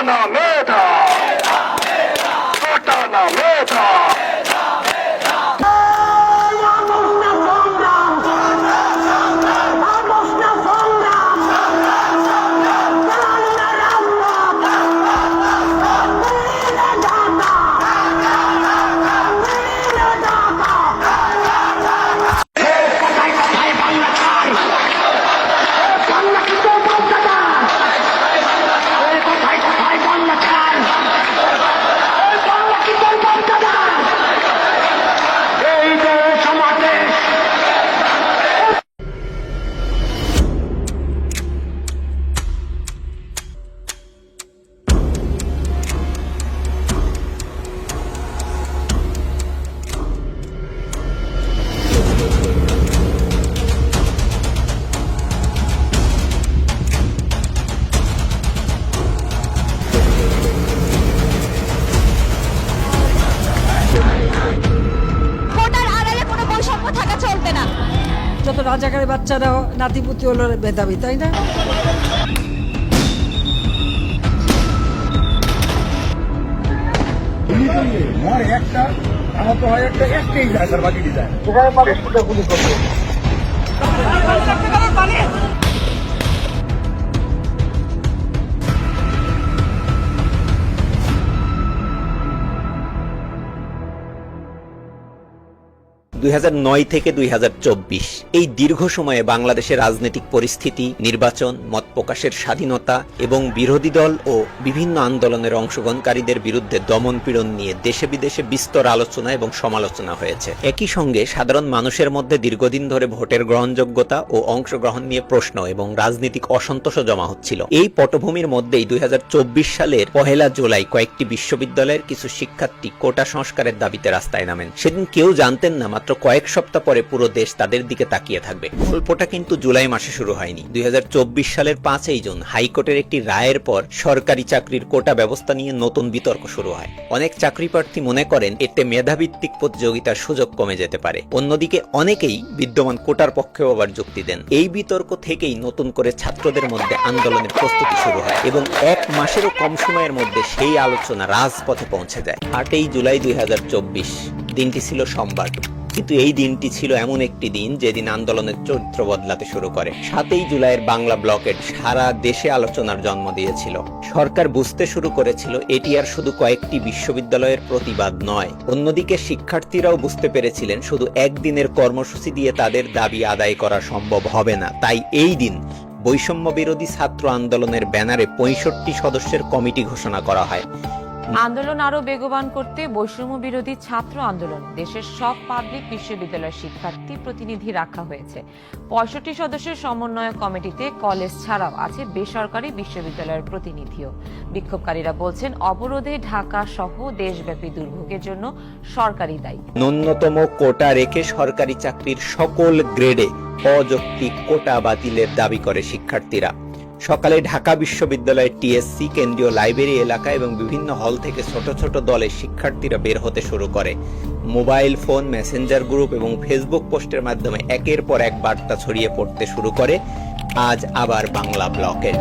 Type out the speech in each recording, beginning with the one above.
না মেধা, কোটা না মেধা। যত রাজাকারের বাচ্চারা নাতিপুতি হলো মেধাবী, তাই না? একটা আমার তো হয় একটা একটাই যায় স্যার, বাকি যায়। 2009 থেকে 2024 এই দীর্ঘ সময়ে বাংলাদেশের রাজনৈতিক পরিস্থিতি, নির্বাচন, মত প্রকাশের স্বাধীনতা এবং বিরোধী দল ও বিভিন্ন আন্দোলনের অংশগ্রহণকারীদের বিরুদ্ধে দমন-পীড়ন নিয়ে দেশে বিদেশে বিস্তর আলোচনা এবং সমালোচনা হয়েছে। একই সঙ্গে সাধারণ মানুষের মধ্যে দীর্ঘদিন ধরে ভোটের গ্রহণযোগ্যতা ও অংশগ্রহণ নিয়ে প্রশ্ন এবং রাজনৈতিক অসন্তোষও জমা হচ্ছিল। এই পটভূমির মধ্যেই 2024 সালের 1 জুলাই কয়েকটি বিশ্ববিদ্যালয়ের কিছু শিক্ষার্থী কোটা সংস্কারের দাবিতে রাস্তায় নামেন। সেদিন কেউ জানতেন না মাত্র কয়েক সপ্তাহ পরে পুরো দেশ তাদের দিকে তাকিয়ে থাকবে। গল্পটা কিন্তু জুলাই মাসে শুরু হয়নি। 2024 সালের 5 জুন হাইকোর্টের একটি রায়ের পর সরকারি চাকরির কোটা ব্যবস্থা নিয়ে নতুন বিতর্ক শুরু হয়। অনেক চাকরি প্রার্থী মনে করেন এতে মেধাভিত্তিক প্রতিযোগিতার সুযোগ কমে যেতে পারে। অন্যদিকে অনেকেই বিদ্যমান কোটার পক্ষেও আবার যুক্তি দেন। এই বিতর্ক থেকেই নতুন করে ছাত্রদের মধ্যে আন্দোলনের প্রস্তুতি শুরু হয় এবং 1 মাসেরও কম সময়ের মধ্যে সেই আলোচনা রাজপথে পৌঁছে যায়। 8 জুলাই 2024 দিনটি ছিল সোমবার, কিন্তু এই দিনটি ছিল এমন একটি দিন যেদিন আন্দোলনের চরিত্র বদলাতে শুরু করে। 7 জুলাইয়ের বাংলা ব্লকেট সারা দেশে আলোচনার জন্ম দিয়েছিল। সরকার বুঝতে শুরু করেছিল এটি আর শুধু কয়েকটি বিশ্ববিদ্যালয়ের প্রতিবাদ নয়। অন্যদিকে শিক্ষার্থীরাও বুঝতে পেরেছিলেন শুধু একদিনের কর্মসূচি দিয়ে তাদের দাবি আদায় করা সম্ভব হবে না। তাই এই দিন বৈষম্য বিরোধী ছাত্র আন্দোলনের ব্যানারে 65 সদস্যের কমিটি ঘোষণা করা হয়। আন্দোলন আরো বেগবান করতে বৈষম্য বিরোধী ছাত্র আন্দোলন দেশের সব পাবলিক বিশ্ববিদ্যালয়ের শিক্ষার্থী প্রতিনিধি রাখা হয়েছে। 65 সদস্যের সমন্বয় কমিটিতে কলেজ ছাড়াও আছে বেসরকারি বিশ্ববিদ্যালয়ের প্রতিনিধিও। বিক্ষোভকারীরা বলছেন অবরোধে ঢাকা সহ দেশব্যাপী দুর্ভোগের জন্য সরকারই দায়ী। ন্যূনতম কোটা রেখে সরকারি চাকরির সকল গ্রেডে অযৌক্তিক কোটা বাতিলের দাবি করে শিক্ষার্থীরা। সকালে ঢাকা বিশ্ববিদ্যালয়ের টিএসসি, কেন্দ্রীয় লাইব্রেরি এলাকা এবং বিভিন্ন হল থেকে ছোট ছোট দলে শিক্ষার্থীরা বের হতে শুরু করে। মোবাইল ফোন, মেসেঞ্জার গ্রুপ এবং ফেসবুক পোস্টের মাধ্যমে একের পর এক বার্তা ছড়িয়ে পড়তে শুরু করে আজ আবার বাংলা ব্লকের।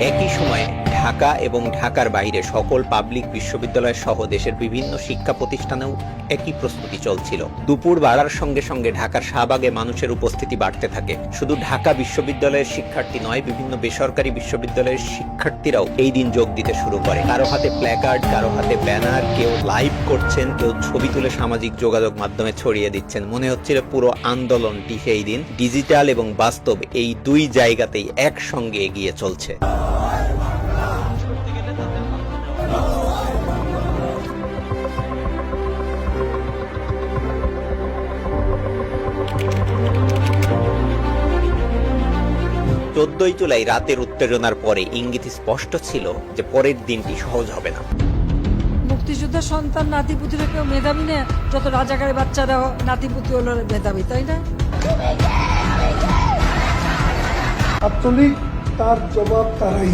একই সময়ে ঢাকা এবং ঢাকার বাইরে সকল পাবলিক বিশ্ববিদ্যালয় সহ দেশের বিভিন্ন শিক্ষা প্রতিষ্ঠানেও একই প্রস্তুতি চলছিল। দুপুর বাড়ার সঙ্গে সঙ্গে ঢাকার শাহবাগে মানুষের উপস্থিতি বাড়তে থাকে। শুধু ঢাকা বিশ্ববিদ্যালয়ের শিক্ষার্থী নয়, বিভিন্ন বেসরকারি বিশ্ববিদ্যালয়ের শিক্ষার্থীরাও এই দিন যোগ দিতে শুরু করে। কারো হাতে প্ল্যাকার্ড, কারো হাতে ব্যানার, কেউ লাইভ করছেন, কেউ ছবি তুলে সামাজিক যোগাযোগ মাধ্যমে ছড়িয়ে দিচ্ছেন। মনে হচ্ছিল পুরো আন্দোলনটি সেই দিন ডিজিটাল এবং বাস্তব এই দুই জায়গাতেই একসঙ্গে এগিয়ে চলছে। জুলাই রাতের উত্তেজনার পরে ইঙ্গিত স্পষ্ট ছিল যে পরের দিনটি সহজ হবে না। মুক্তিযোদ্ধার সন্তান নাতিপুতিরা কেউ মেধাবী না, যত রাজাকারের বাচ্চারা নাতিপুতি হলো মেধাবী, তাই না? ছাত্রলীগ তার জবাব তারাই।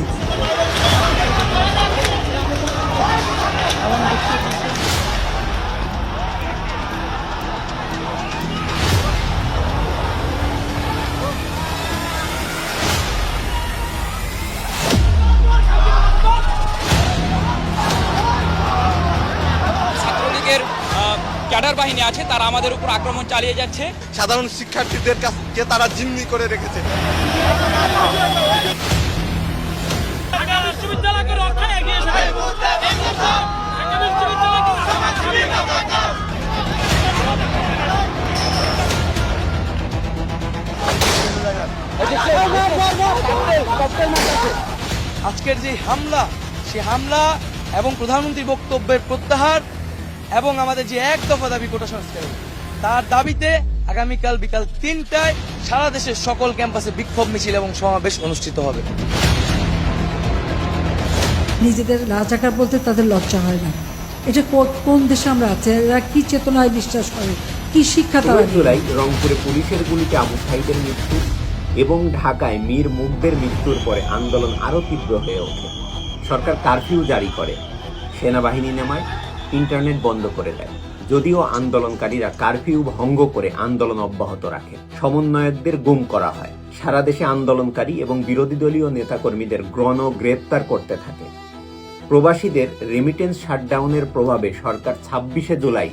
ক্যাডার বাহিনী আছে তারা আমাদের উপর আক্রমণ চালিয়ে যাচ্ছে। সাধারণ শিক্ষার্থীদের কাছে তারা জিম্মি করে রেখেছে। আজকের যে হামলা, সে হামলা এবং প্রধানমন্ত্রীর বক্তব্যের প্রত্যাহার এবং আমাদের যে এক দফা দাবি কোটা সংস্কার, তার দাবিতে আগামীকাল বিকাল 3টায় সারা দেশের সকল ক্যাম্পাসে বিক্ষোভ মিছিল এবং সমাবেশ অনুষ্ঠিত হবে। নিজেদের রাজাকার বলতে তাদের লজ্জা হয় না। এটা কোন দেশে আমরা আছি? এরা কি চেতনায় বিশ্বাস করে, কি শিক্ষা তারা? জুলাই রংপুরে পুলিশের গুলিতে আবু সাইদের মৃত্যু এবং ঢাকায় মীর মুগ্ধের মৃত্যুর পরে আন্দোলন আরও তীব্র হয়ে ওঠে। সরকার কারফিউ জারি করে, সেনাবাহিনী নামায়, ইন্টারনেট বন্ধ করে দেয়। যদিও আন্দোলনকারীরা কারফিউ ভঙ্গ করে আন্দোলন অব্যাহত রাখে, সমন্বয়কদের গুম করা হয়। সারা দেশে আন্দোলনকারী এবং বিরোধী দলীয় নেতাকর্মীদের গ্রেপ্তার করতে থাকে। প্রবাসীদের রেমিটেন্স শাটডাউনের প্রভাবে সরকার 26শে জুলাই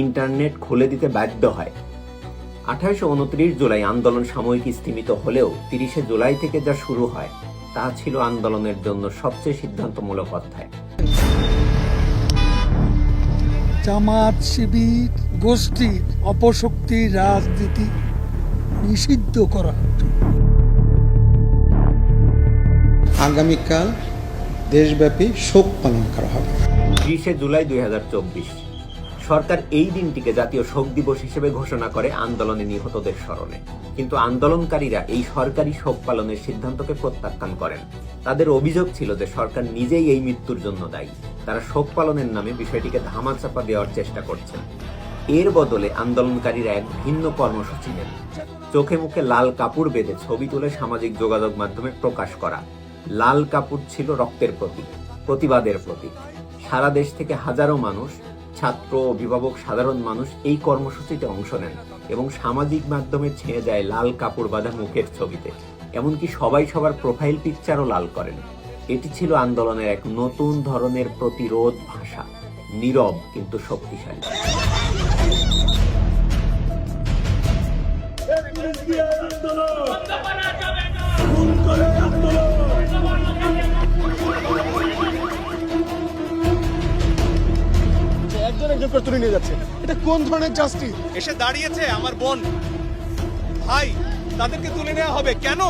ইন্টারনেট খুলে দিতে বাধ্য হয়। 28-29 জুলাই আন্দোলন সাময়িক স্থিমিত হলেও 30শে জুলাই থেকে যা শুরু হয় তা ছিল আন্দোলনের জন্য সবচেয়ে সিদ্ধান্তমূলক অধ্যায়। জামাত শিবির গোষ্ঠীর অপশক্তির রাজনীতি নিষিদ্ধ করা হতো। আগামীকাল দেশব্যাপী শোক পালন করা হবে। 30শে জুলাই 2024 সরকার এই দিনটিকে জাতীয় শোক দিবস হিসেবে ঘোষণা করে আন্দোলনে নিহতদের স্মরণে। কিন্তু আন্দোলনকারীরা এই সরকারি শোক পালনের সিদ্ধান্তকে প্রত্যাখ্যান করেন। তাদের অভিযোগ ছিল যে সরকার নিজেই এই মৃত্যুর জন্য দায়ী। তারা শোক পালনের নামে বিষয়টিকে ধামাচাপা দেওয়ার চেষ্টা করছেন। এর বদলে আন্দোলনকারীরা এক ভিন্ন কর্মসূচি নেন। চোখে মুখে লাল কাপড় বেঁধে ছবি তুলে সামাজিক যোগাযোগ মাধ্যমে প্রকাশ করা। লাল কাপড় ছিল রক্তের প্রতীক, প্রতিবাদের প্রতীক। সারা দেশ থেকে হাজারো মানুষ, ছাত্র, অভিভাবক, সাধারণ মানুষ এই কর্মসূচিতে অংশ নেন এবং সামাজিক মাধ্যমে ছেয়ে যায় লাল কাপড় বাঁধা মুখের ছবিতে। এমনকি সবাই সবার প্রোফাইল পিকচারও লাল করেন। এটি ছিল আন্দোলনের এক নতুন ধরনের প্রতিরোধ ভাষা, নীরব কিন্তু শক্তিশালী। একজন করে তুলে নিয়ে যাচ্ছে, এটা কোন ধরনের জাস্টিস? এসে দাঁড়িয়েছে আমার বোন, ভাই, তাদেরকে তুলে নেওয়া হবে কেন?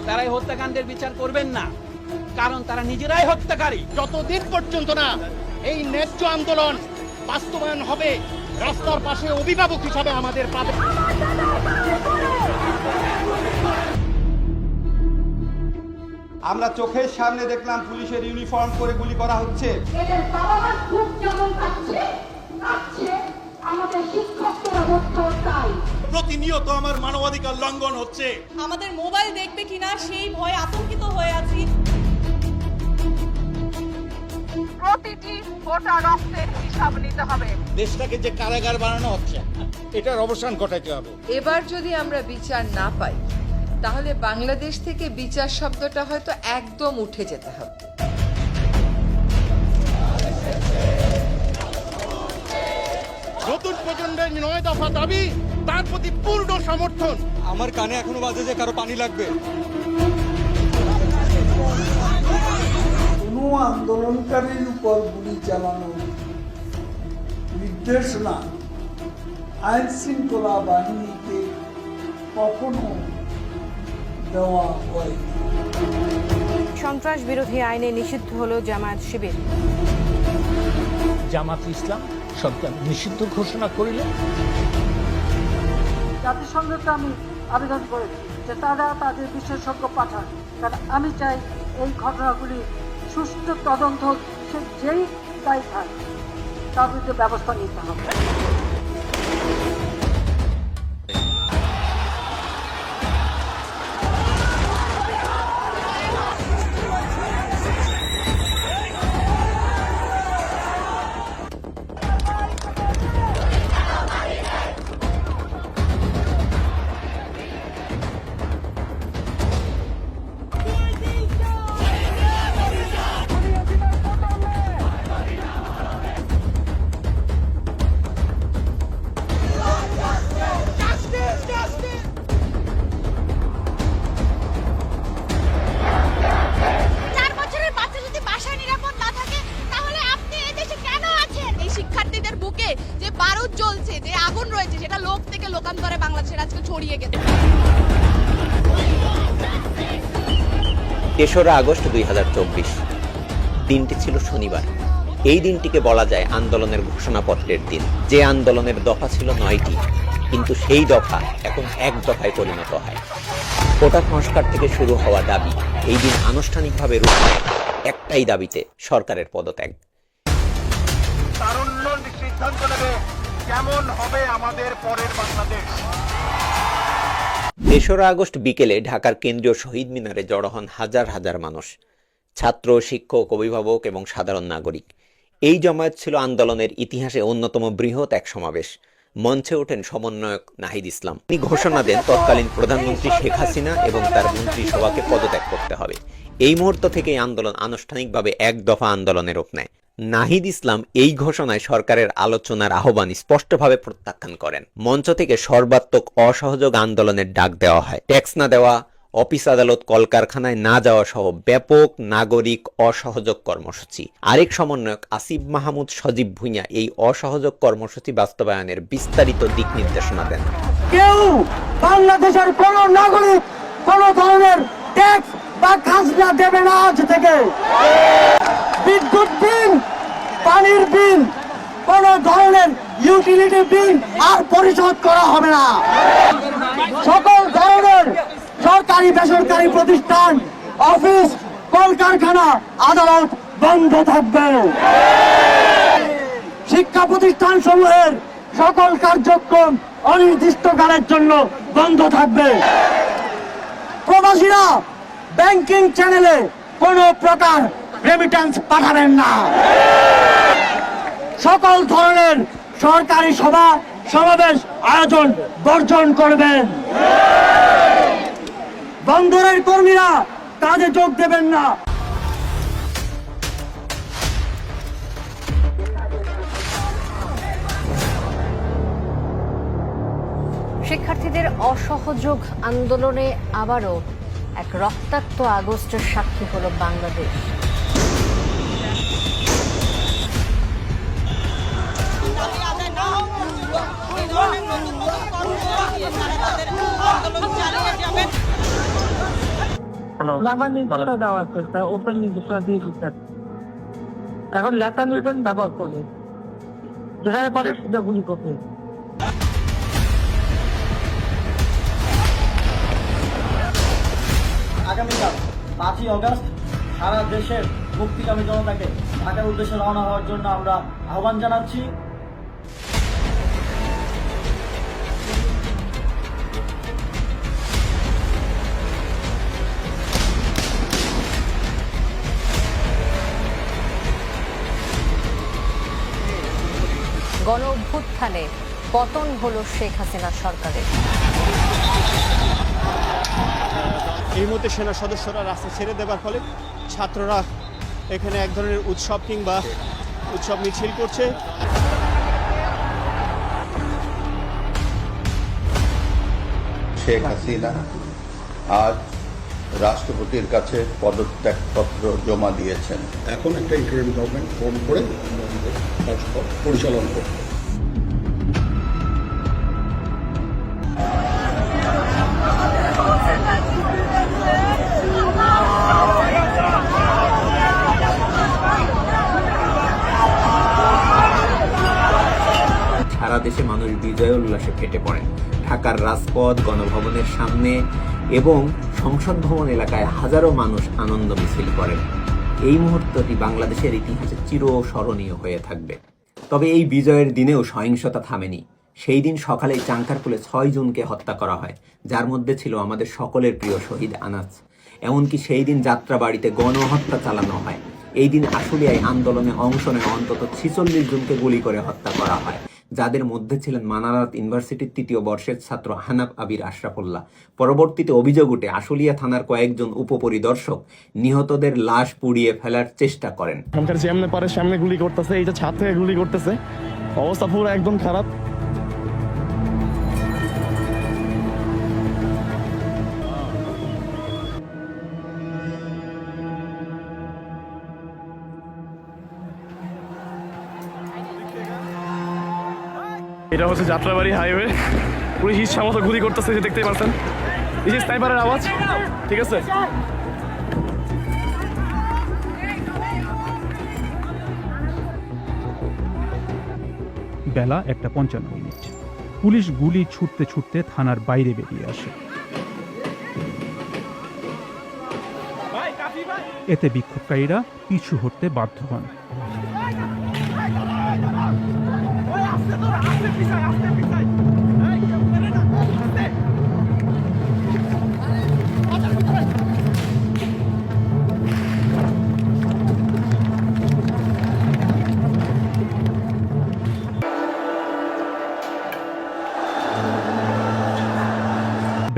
তারা এই হত্যাকাণ্ডের বিচার করবেন না, কারণ তারা নিজেরাই হত্যাকারী। যতদিন পর্যন্ত না এই ন্যায্য আন্দোলন বাস্তবায়ন হবে, রাস্তার পাশে অভিভাবক হিসাবে আমাদের পাবে। আমরা চোখের সামনে দেখলাম পুলিশের ইউনিফর্ম পরে গুলি করা হচ্ছে। এদের বাবা খুব যেমন কাটছে, আমাদের শিক্ষকরা হচ্ছে তাই। প্রতিনিয়ত আমার মানবাধিকার লঙ্ঘন হচ্ছে। আমাদের মোবাইল দেখবে কিনা সেই ভয়ে আতঙ্কিত হয়ে আছি। প্রতিটি ফোঁটা রক্তের হিসাব নিতে হবে। দেশটাকে যে কারাগার বানানো হচ্ছে, এটার অবসান ঘটাতে হবে। এবার যদি আমরা বিচার না পাই, তাহলে বাংলাদেশ থেকে বিচার শব্দটা হয়তো একদম উঠে যেতে হবে। নতুন প্রজন্মের 9 দফা দাবি, তার প্রতি পূর্ণ সমর্থন। আমার কানে এখনো বাজে যে কারো পানি লাগবে। কোনো আন্দোলনকারীর উপর গুলি চালানোর নির্দেশনা আইন শৃঙ্খলা বাহিনীকে কখনো দেওয়া হয়। সন্ত্রাস বিরোধী আইনে নিষিদ্ধ হলো জামায়াত শিবির। জামাত ইসলাম সরকার নিষিদ্ধ ঘোষণা করিল। জাতিসংঘকে আমি আবেদন করেছি যে তারা তাদের বিশেষজ্ঞ পাঠান, কারণ আমি চাই এই ঘটনাগুলি সুষ্ঠু তদন্ত, সে যেই দায়ী থাক তার বিরুদ্ধে ব্যবস্থা নিতে হবে। আজকে ছড়িয়ে গেছে। ৩রা আগস্ট ২০২৪ দিনটি ছিল শনিবার। এই দিনটিকে বলা যায় আন্দোলনের ঘোষণাপত্রের দিন। যে আন্দোলনের দফা ছিল ৯টি, কিন্তু সেই দফা এখন এক দফায় পরিণত হয়। কোটা সংস্কার থেকে শুরু হওয়া দাবি এই দিন আনুষ্ঠানিকভাবে রূপ নেয় একটাই দাবিতে, সরকারের পদত্যাগ। তারুণ্য সিদ্ধান্ত নেবে কেমন হবে আমাদের পরের বাংলাদেশ। ৩রা আগস্ট বিকেলে ঢাকার কেন্দ্রীয় শহীদ মিনারে জড়ো হন হাজার হাজার মানুষ, ছাত্র, শিক্ষক, অভিভাবক এবং সাধারণ নাগরিক। এই জমায়েত ছিল আন্দোলনের ইতিহাসে অন্যতম বৃহৎ এক সমাবেশ। মঞ্চে ওঠেন সমন্বয়ক নাহিদ ইসলাম। তিনি ঘোষণা দেন তৎকালীন প্রধানমন্ত্রী শেখ হাসিনা এবং তার মন্ত্রিসভাকে পদত্যাগ করতে হবে। এই মুহূর্ত থেকে এই আন্দোলন আনুষ্ঠানিকভাবে এক দফা আন্দোলনের রূপ নেয়। নাহিদ ইসলাম এই ঘোষণায় সরকারের আলোচনার আহ্বান স্পষ্টভাবে প্রত্যাখ্যান করেন। মঞ্চ থেকে সর্বাত্মক অসহযোগ আন্দোলনের ডাক দেওয়া হয়। ট্যাক্স না দেওয়া, অফিস আদালত কলকারখানায় না যাওয়া সহ ব্যাপক নাগরিক অসহযোগ কর্মসূচি। আরেক সমন্বয়ক আসিফ মাহমুদ সজীব ভুঁইয়া এই অসহযোগ কর্মসূচি বাস্তবায়নের বিস্তারিত দিক নির্দেশনা দেন। কেউ বাংলাদেশের কোন নাগরিক কোন ধরনের ট্যাক্স বা খাজনা দেবে না আজ থেকে। বিদ্যুৎ বিল, পানির বিল, কোন ধরনের ইউটিলিটি বিল আর পরিশোধ করা হবে না। সকল ধরনের সরকারি বেসরকারি প্রতিষ্ঠান, অফিস, কলকারখানা, আদালত বন্ধ থাকবে। শিক্ষা প্রতিষ্ঠান সমূহের সকল কার্যক্রম অনির্দিষ্টকালের জন্য বন্ধ থাকবে। প্রবাসীরা ব্যাংকিং চ্যানেলে কোনো প্রকার রেমিটেন্স পাঠাবেন না। সকল ধরনের সরকারি সভা সমাবেশ আয়োজন বর্জন করবেন। বন্দরের কর্মীরা কাজে যোগ দেবেন না। শিক্ষার্থীদের অসহযোগ আন্দোলনে আবারও এক রক্তাক্ত আগস্টের সাক্ষী হলো বাংলাদেশ। এখন লেখা নিবেন ব্যবহার করবে, যেখানে পারে সেটা গুলি করবে। আগামীকাল 5ই অগস্ট সারা দেশের মুক্তিকামী জনতাকে ঢাকার উদ্দেশ্যে রওনা হওয়ার জন্য আমরা আহ্বান জানাচ্ছি। গণ অভ্যুত্থানে পতন হলো শেখ হাসিনা সরকারের। এই মুহূর্তে সেনা সদস্যরা রাস্তা ছেড়ে দেওয়ার ফলে ছাত্ররা এখানে এক ধরনের উৎসব কিংবা উৎসব মিছিল করছে। শেখ হাসিনা আজ রাষ্ট্রপতির কাছে পদত্যাগপত্র জমা দিয়েছেন। এখন একটা ইন্টারিম গভর্নমেন্ট ফর্ম করে পরিচালনা করবে। সারা দেশে মানুষ বিজয় উল্লাসে ফেটে পড়েন। ঢাকার রাজপথ, গণভবনের সামনে এবং সংসদ ভবন এলাকায় হাজারো মানুষ আনন্দ মিছিল করেন। এই মুহূর্তটি বাংলাদেশের ইতিহাসে চিরস্মরণীয় হয়ে থাকবে। তবে এই বিজয়ের দিনেও সহিংসতা থামেনি। সেই দিন সকালেই চাঙ্কারপুলে 6 জনকে হত্যা করা হয়, যার মধ্যে ছিল আমাদের সকলের প্রিয় শহীদ আনাস। এমনকি সেই দিন যাত্রাবাড়িতে গণহত্যা চালানো হয়। এই দিন আশুলিয়ায় আন্দোলনে অংশ নেওয়া অন্তত 46 জনকে গুলি করে হত্যা করা হয়, যাদের মধ্যে ছিলেন মানারাত ইউনিভার্সিটির 3য় বর্ষের ছাত্র হানাফ আবির আশরাফুল্লাহ। পরবর্তীতে অভিযোগ উঠে আশুলিয়া থানার কয়েকজন উপপরিদর্শক নিহতদের লাশ পুড়িয়ে ফেলার চেষ্টা করেন। যেমনে পারে সামনে গুলি করতেছে, এই যে ছাদ থেকে গুলি করতেছে, অবস্থা পুরো একদম খারাপ। এটা হচ্ছে যাত্রাবাড়ি হাইওয়ে। পুলিশ ইচ্ছা মতো গুলি করতেছে, যে দেখতেই পাচ্ছেন। এই যে স্নাইপারের আওয়াজ, ঠিক আছে। বেলা 1:55। পুলিশ গুলি ছুটতে ছুটতে থানার বাইরে বেরিয়ে আসে। এতে বিক্ষোভকারীরা পিছু হটতে বাধ্য হন।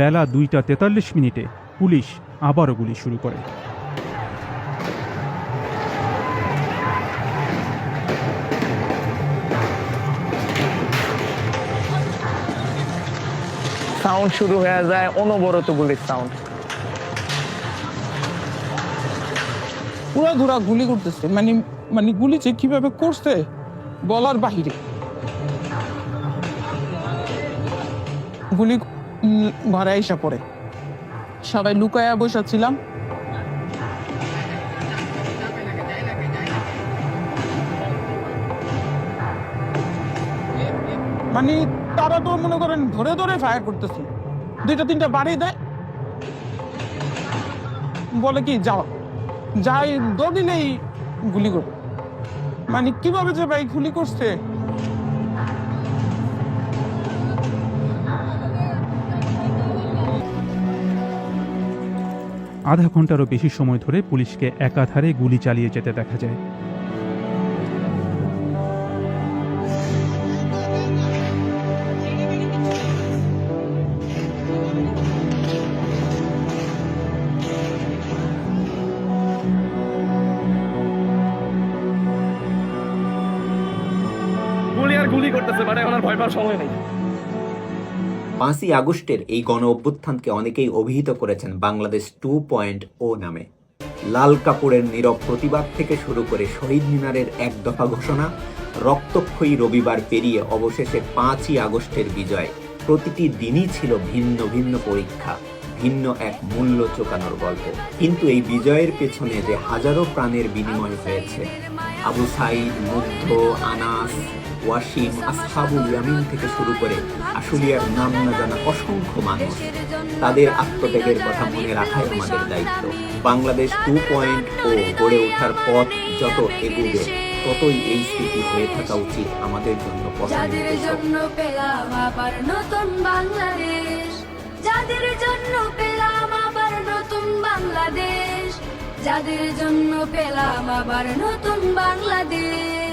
বেলা 2:43 পুলিশ আবারও গুলি শুরু করে। সাউন্ড শুরু হয়ে যায়, অনবরত গুলির সাউন্ড। পুরো ধরা গুলি করতেছে, মানে গুলি যে কিভাবে করছে বলার বাহিরে। গুলি ঘরে আইসা পড়ে, সবাই লুকায়া বসাচ্ছিলাম। মানে তারা তো মনে করেন ধরে ধরে ফায়ার করতেছে, 2-3টা বাড়ি দেয়, বলে কি যাও, যাই দৌড় দিলেই গুলি করবে। মানে কিভাবে যে ভাই গুলি করছে। আধা ঘন্টারও বেশি সময় ধরে পুলিশকে একাধারে গুলি চালিয়ে যেতে দেখা যায়। গুলি করতেছে, মানে ওনার ভয় পাওয়ার সময় নেই। 5ই আগস্টের এই গণ অভ্যুত্থানকে অনেকেই অভিহিত করেছেন বাংলাদেশ 2.0 নামে। লাল কাপড়ের নীরব প্রতিবাদ থেকে শুরু করে শহীদ মিনারের এক দফা ঘোষণা, রক্তক্ষয়ী রবিবার পেরিয়ে অবশেষে 5ই আগস্টের বিজয়। প্রতিটি দিনই ছিল ভিন্ন ভিন্ন পরীক্ষা, ভিন্ন এক মূল্য চোকানোর গল্প। কিন্তু এই বিজয়ের পেছনে যে হাজারো প্রাণের বিনিময় হয়েছে, আবু সাইদ, মুগ্ধ, আনাস, ওয়াসিম, আসহাবুল ইয়ামিন থেকে শুরু করে আশুলিয়ার নাম না জানা অসংখ্য মানুষ, তাদের আত্মত্যাগের কথা মনে রাখাই আমাদের দায়িত্ব। বাংলাদেশ 2.0 গড়ে ওঠার পথ যত এগোবে, ততই এই স্মৃতি হয়ে থাকা উচিত আমাদের জন্য যাদের জন্য পেলাম আবার নতুন বাংলাদেশ, যাদের জন্য পেলাম আবার নতুন বাংলাদেশ, যাদের জন্য পেলাম আবার নতুন বাংলাদেশ।